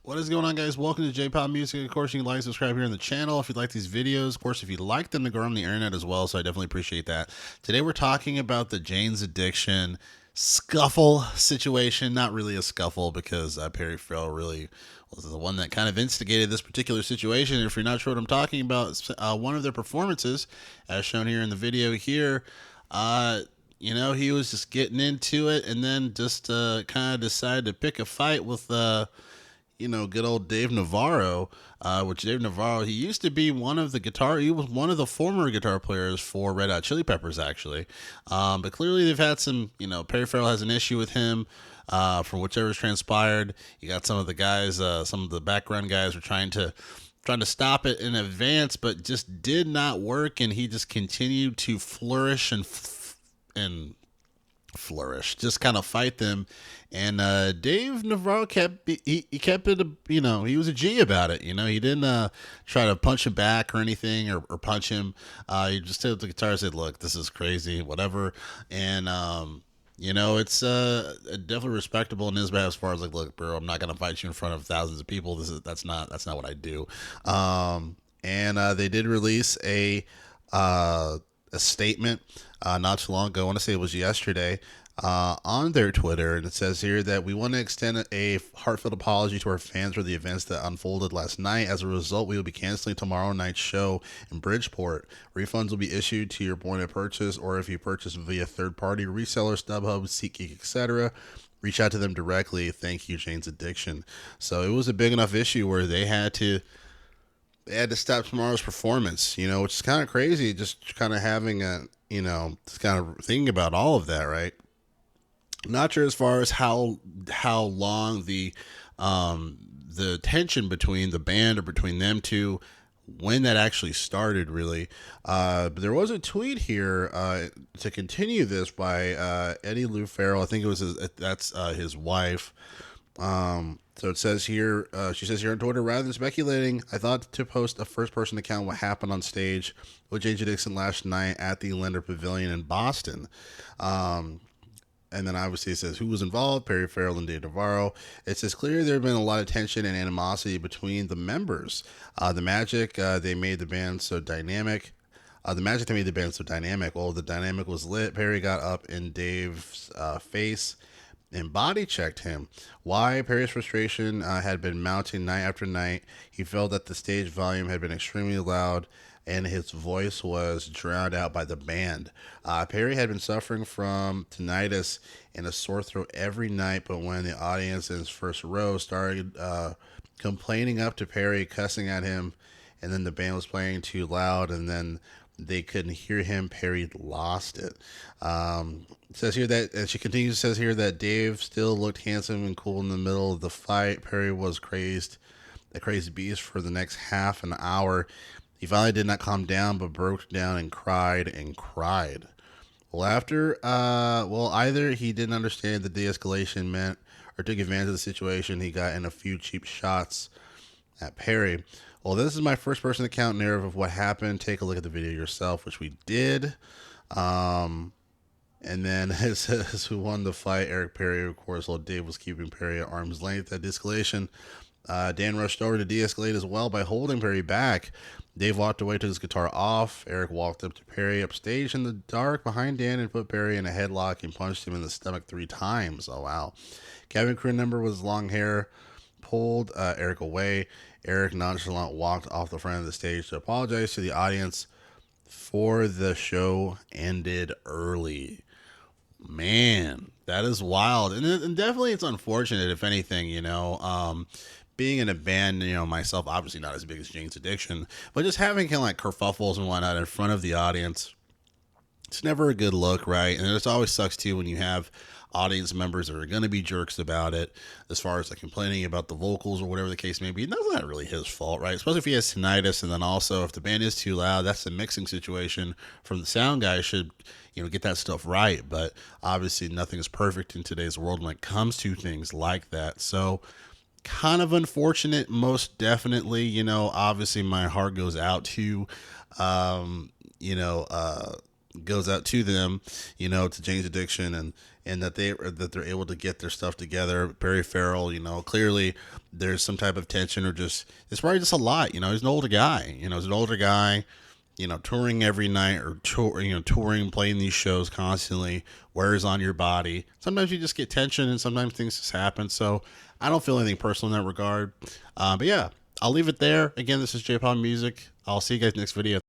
What is going on, guys? Welcome to J-Pop Music. Of course, you can like, subscribe here on the channel if you like these videos. Of course, if you like them, to go on the internet as well, so I definitely appreciate that. Today, we're talking about the Jane's Addiction scuffle situation. Not really a scuffle, because Perry Farrell really was the one that kind of instigated this particular situation. If you're not sure what I'm talking about, it's, one of their performances, as shown here in the video here, he was just getting into it, and then just kind of decided to pick a fight with good old Dave Navarro, which Dave Navarro, he used to be he was one of the former guitar players for Red Hot Chili Peppers, actually. But clearly they've had some, Perry Farrell has an issue with him, from whichever's transpired. You got some of the guys, some of the background guys were trying to stop it in advance, but just did not work, and he just continued to flourish and flourish, just kind of fight them. And Dave Navarro kept it, he was a G about it. He didn't try to punch him back or anything, or punch him. He just took the guitar and said, "Look, this is crazy, whatever." And it's definitely respectable in his behalf, as far as like, "Look, bro, I'm not gonna fight you in front of thousands of people. That's not what I do." And they did release a statement not too long ago. I want to say it was yesterday, on their Twitter, and it says here that we want to extend a heartfelt apology to our fans for the events that unfolded last night. As a result, we will be canceling tomorrow night's show in Bridgeport. Refunds will be issued to your point of purchase, or if you purchase via third-party reseller, StubHub, SeatGeek, etc. Reach out to them directly. Thank you, Jane's Addiction. So it was a big enough issue where they had to stop tomorrow's performance, which is kind of crazy, just kind of having just kind of thinking about all of that, right? Not sure as far as how long the tension between the band, or between them two, when that actually started, really. But there was a tweet here to continue this by Eddie Lou Farrell. I think it was his wife. So it says here, she says here on Twitter, rather than speculating, I thought to post a first-person account of what happened on stage with Jane's Addiction last night at the Lender Pavilion in Boston. And then obviously it says who was involved: Perry Farrell and Dave Navarro. It says clearly there have been a lot of tension and animosity between the members. The magic they made the band so dynamic. Well, the dynamic was lit. Perry got up in Dave's face and body checked him. Why? Perry's frustration had been mounting night after night. He felt that the stage volume had been extremely loud, and his voice was drowned out by the band. Perry had been suffering from tinnitus and a sore throat every night, but when the audience in his first row started complaining up to Perry, cussing at him, and then the band was playing too loud, and then they couldn't hear him, Perry lost it. It says here that, and she continues, says here that Dave still looked handsome and cool in the middle of the fight. Perry was a crazy beast for the next half an hour. He finally did not calm down, but broke down and cried and cried. Well, either he didn't understand the de-escalation meant, or took advantage of the situation. He got in a few cheap shots at Perry. Well, this is my first-person account narrative of what happened. Take a look at the video yourself, which we did. And then it says who won the fight: Eric Perry, of course. While Dave was keeping Perry at arm's length at de-escalation, Dan rushed over to de-escalate as well by holding Perry back. Dave walked away, took his guitar off. Eric walked up to Perry upstage in the dark behind Dan and put Perry in a headlock and punched him in the stomach 3 times. Oh, wow. Cabin crew member with long hair pulled Eric away. Eric nonchalant walked off the front of the stage to apologize to the audience for the show ended early. Man, that is wild. And definitely it's unfortunate, if anything, being in a band, myself, obviously not as big as Jane's Addiction, but just having kind of like kerfuffles and whatnot in front of the audience, it's never a good look, right? And it always sucks too when you have audience members that are going to be jerks about it, as far as like complaining about the vocals or whatever the case may be. And that's not really his fault, right? Especially if he has tinnitus, and then also if the band is too loud, that's the mixing situation from the sound guy. Should get that stuff right. But obviously nothing is perfect in today's world when it comes to things like that. So kind of unfortunate, most definitely. Obviously my heart goes out to goes out to them, you know, to Jane's Addiction, and that they're able to get their stuff together. Perry Farrell, you know, clearly there's some type of tension, or just it's probably just a lot. You know, he's an older guy. You know, he's an older guy. You know, touring every night, or touring, playing these shows constantly, wears on your body. Sometimes you just get tension, and sometimes things just happen. So I don't feel anything personal in that regard. But yeah, I'll leave it there. Again, this is J-Pop Music. I'll see you guys next video.